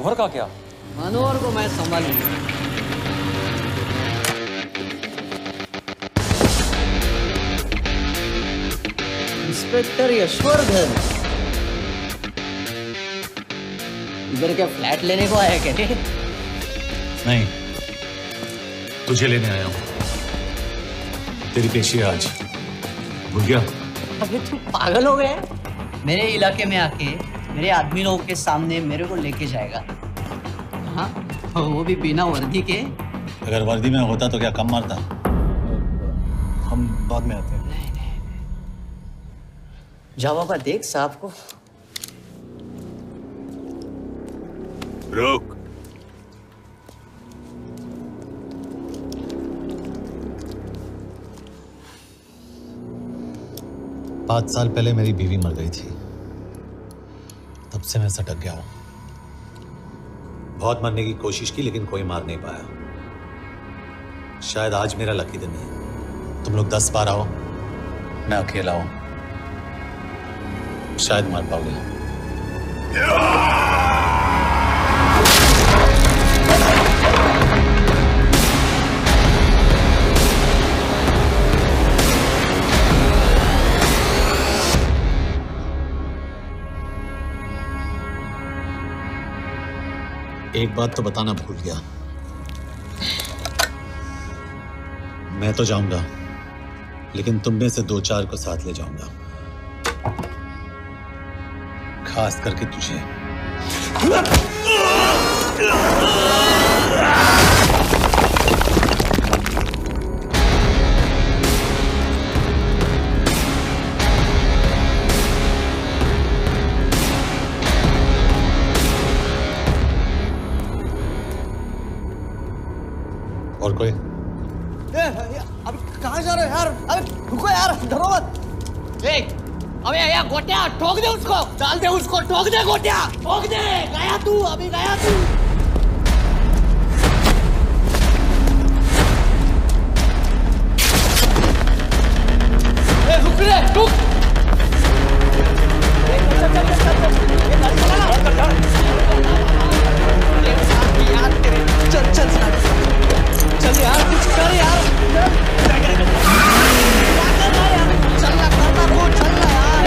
मनोहर का क्या? मनोहर को मैं संभालूंगा। इंस्पेक्टर यशवर्धन, इधर क्या फ्लैट लेने को आया क्या? नहीं, तुझे लेने आया हूं। तेरी पेशी है आज, भूल गया? अबे तू पागल हो गया? मेरे इलाके में आके मेरे आदमी लोगों के सामने मेरे को लेके जाएगा? हाँ, वो भी बिना वर्दी के। अगर वर्दी में होता तो क्या कम मारता? हम बाद में आते हैं। जा बाबा, देख साहब को। रुक। पाँच साल पहले मेरी बीवी मर गई थी, तब से मैं सटक गया हूं। बहुत मरने की कोशिश की लेकिन कोई मार नहीं पाया। शायद आज मेरा लकी दिन है। तुम लोग 10 बार आओ, मैं अकेला हूं, शायद मार पाओगे। एक बात तो बताना भूल गया, मैं तो जाऊंगा लेकिन तुम में से 2-4 को साथ ले जाऊंगा, खास करके तुझे। और कोई? अबे कहाँ जा रहे हो यार? अबे रुको यार, डरो मत। अबे यार गोटिया, ठोक दे उसको, डाल दे उसको, ठोक दे गोटिया, ठोक दे। गया तू, अभी गया तू। रुक रे, रुक। चल यार, कुछ कर यार। चलना करना को, चलना यार।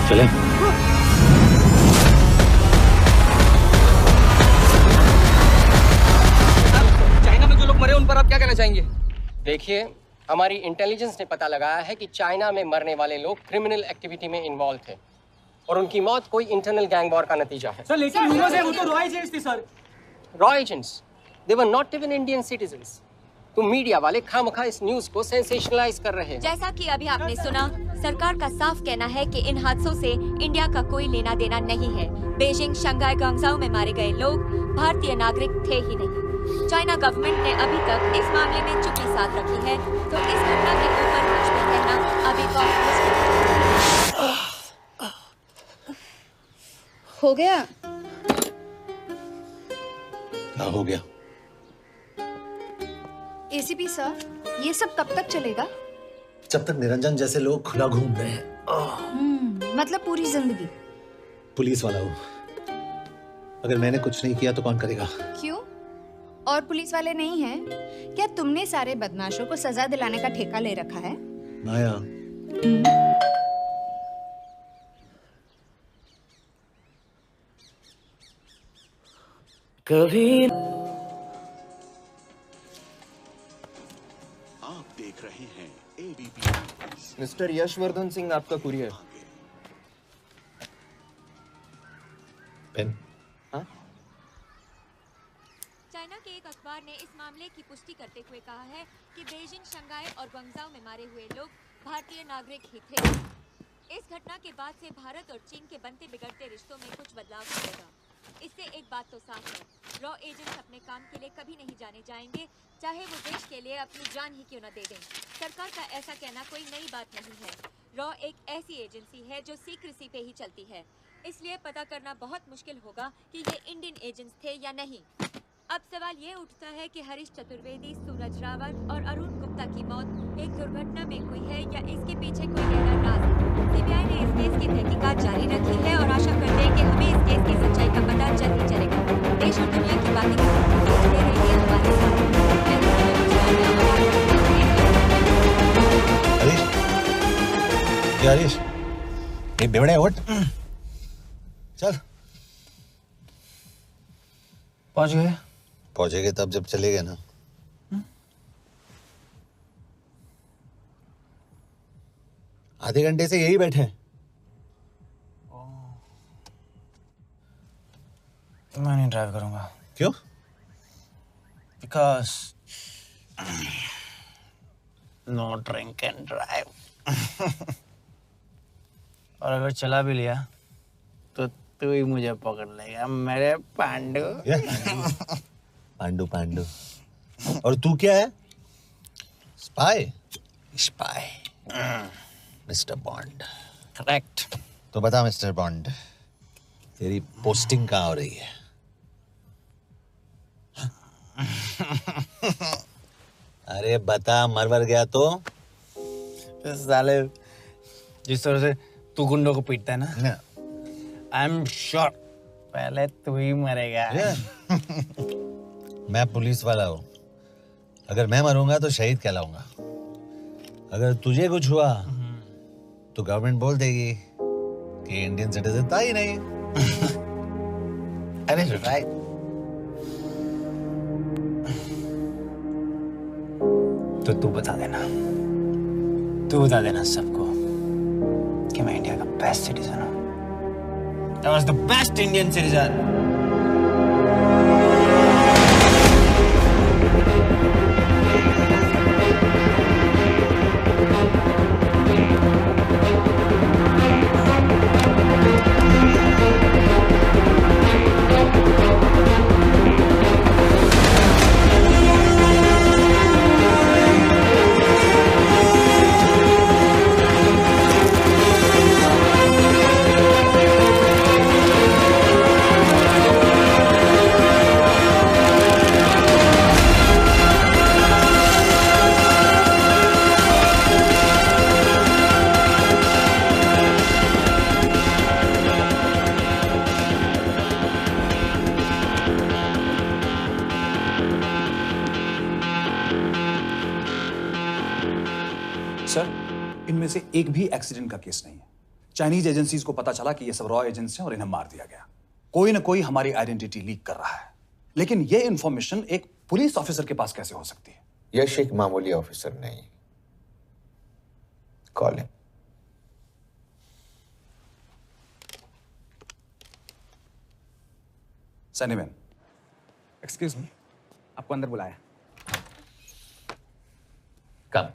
चले? चाइना में जो लोग मरे उन पर आप क्या कहना चाहेंगे? देखिए, हमारी इंटेलिजेंस ने पता लगाया है कि चाइना में मरने वाले लोग क्रिमिनल एक्टिविटी में इन्वॉल्व थे और उनकी मौत कोई इंटरनल गैंग वॉर का नतीजा है। सर लेकिन ह्यूमंस है, वो तो रॉ एजेंट्स थे sir. Raw agents? They were not even Indian citizens. तो मीडिया वाले खामखा इस न्यूज को सेंसेशनलाइज कर रहे हैं। जैसा कि अभी आपने सुना, सरकार का साफ कहना है कि इन हादसों से इंडिया का कोई लेना देना नहीं है। बीजिंग, शंघाई, ग्वांगझाओ में मारे गए लोग भारतीय नागरिक थे ही नहीं। चाइना गवर्नमेंट ने अभी तक इस मामले में चुप्पी साध रखी है, तो इस घटना के ऊपर कुछ भी कहना अभी हो गया। हाँ, हो गया। एसीपी सर, ये सब कब तक चलेगा? जब तक निरंजन जैसे लोग खुला घूम रहे हैं। मतलब पूरी जिंदगी? पुलिस वाला हूँ, अगर मैंने कुछ नहीं किया तो कौन करेगा? क्यों? और पुलिस वाले नहीं हैं? क्या तुमने सारे बदमाशों को सजा दिलाने का ठेका ले रखा है? माया, कभी आप देख रहे हैं एबीपी। मिस्टर यशवर्धन सिंह, आपका कुरियर। पेन। चाइना के एक अखबार ने इस मामले की पुष्टि करते हुए कहा है कि बीजिंग, शंघाई और ग्वांगझाओ में मारे हुए लोग भारतीय नागरिक ही थे। इस घटना के बाद से भारत और चीन के बनते बिगड़ते रिश्तों में कुछ बदलाव आएगा। इससे एक बात तो साफ है, रॉ एजेंट्स अपने काम के लिए कभी नहीं जाने जाएंगे, चाहे वो देश के लिए अपनी जान ही क्यों न दे दें। सरकार का ऐसा कहना कोई नई बात नहीं है। रॉ एक ऐसी एजेंसी है जो सीक्रेसी पे ही चलती है, इसलिए पता करना बहुत मुश्किल होगा कि ये इंडियन एजेंट्स थे या नहीं। अब सवाल ये उठता है कि हरीश चतुर्वेदी, सूरज रावत और अरुण गुप्ता की मौत एक दुर्घटना में हुई है या इसके पीछे कोई गहरा राज है। सीबीआई ने इस केस की तहकीकात जारी रखी है और आशा करते हैं कि हमें इस केस की सच्चाई का पता जल्द ही चलेगा। देश और दुनिया की बातें करने रहिए हमारे साथ। हरीश, ये बेवड़े उठ, चल। पहुंचेगे तब जब चलेगे ना। आधे घंटे से यही बैठे हैं। मैं नहीं ड्राइव करूंगा। क्यों? Because no drink and drive. और अगर चला भी लिया तो तू ही मुझे पकड़ लेगा मेरे पांडू। पांडू पांडू। और तू क्या है? Spy? Spy. Mister bond. Correct. तो बता मिस्टर बॉन्ड, तेरी पोस्टिंग कहाँ हो रही है? अरे बता, मरवर गया तो? साले जिस तरह से तू गुंडों को पीटता है ना, आई एम श्योर पहले तू ही मरेगा। मैं पुलिस वाला हूँ, अगर मैं मरूंगा तो शहीद कहलाऊंगा। अगर तुझे कुछ हुआ तो गवर्नमेंट बोल देगी कि इंडियन सिटीजन था ही नहीं। अरे राइट। तो तू बता देना सबको कि मैं इंडिया का बेस्ट सिटीजन हूँ। I was the best Indian citizen. Sir, इनमें से एक भी एक्सीडेंट का केस नहीं है। चाइनीज एजेंसीज को पता चला कि ये सब रॉ एजेंट्स हैं और इन्हें मार दिया गया। कोई ना कोई हमारी आइडेंटिटी लीक कर रहा है, लेकिन ये इंफॉर्मेशन एक पुलिस ऑफिसर के पास कैसे हो सकती है? यश एक मामूली ऑफिसर नहीं। कॉलिंग। सनीमैन, एक्सक्यूज मी, आपको अंदर बुलाया। कम।